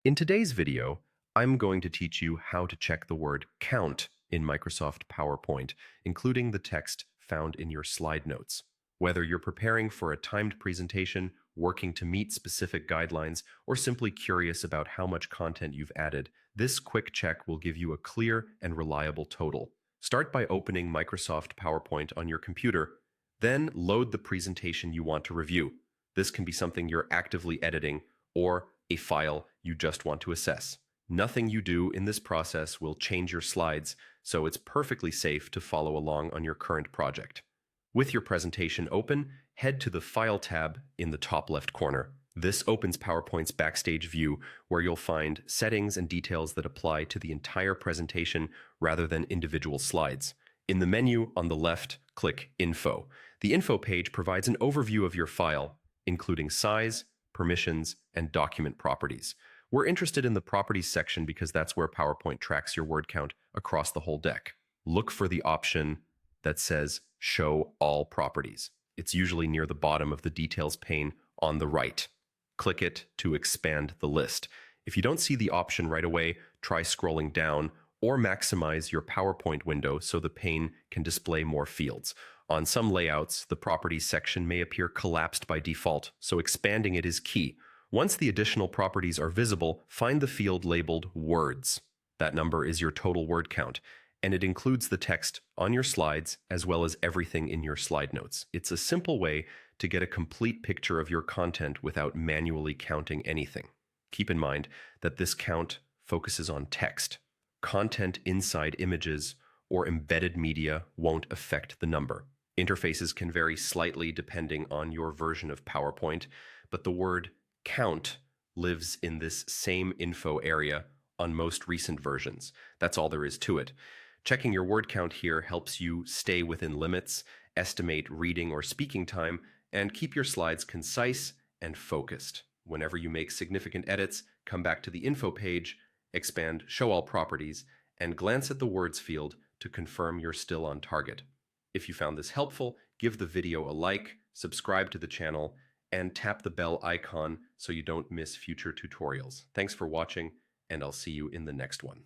In today's video, I'm going to teach you how to check the word count in Microsoft PowerPoint, including the text found in your slide notes. Whether you're preparing for a timed presentation, working to meet specific guidelines, or simply curious about how much content you've added, this quick check will give you a clear and reliable total. Start by opening Microsoft PowerPoint on your computer, then load the presentation you want to review. This can be something you're actively editing or a file you just want to assess. Nothing you do in this process will change your slides, so it's perfectly safe to follow along on your current project. With your presentation open, head to the File tab in the top left corner. This opens PowerPoint's Backstage view, where you'll find settings and details that apply to the entire presentation rather than individual slides. In the menu on the left, click Info. The Info page provides an overview of your file, including size, permissions, and document properties. We're interested in the Properties section because that's where PowerPoint tracks your word count across the whole deck. Look for the option that says Show All Properties. It's usually near the bottom of the Details pane on the right. Click it to expand the list. If you don't see the option right away, try scrolling down or maximize your PowerPoint window so the pane can display more fields. On some layouts, the Properties section may appear collapsed by default, so expanding it is key. Once the additional properties are visible, find the field labeled Words. That number is your total word count, and it includes the text on your slides as well as everything in your slide notes. It's a simple way to get a complete picture of your content without manually counting anything. Keep in mind that this count focuses on text. Content inside images or embedded media won't affect the number. Interfaces can vary slightly depending on your version of PowerPoint, but the word count lives in this same info area on most recent versions. That's all there is to it. Checking your word count here helps you stay within limits, estimate reading or speaking time, and keep your slides concise and focused. Whenever you make significant edits, come back to the info page, expand Show All Properties, and glance at the Words field to confirm you're still on target. If you found this helpful, give the video a like, subscribe to the channel, and tap the bell icon so you don't miss future tutorials. Thanks for watching, and I'll see you in the next one.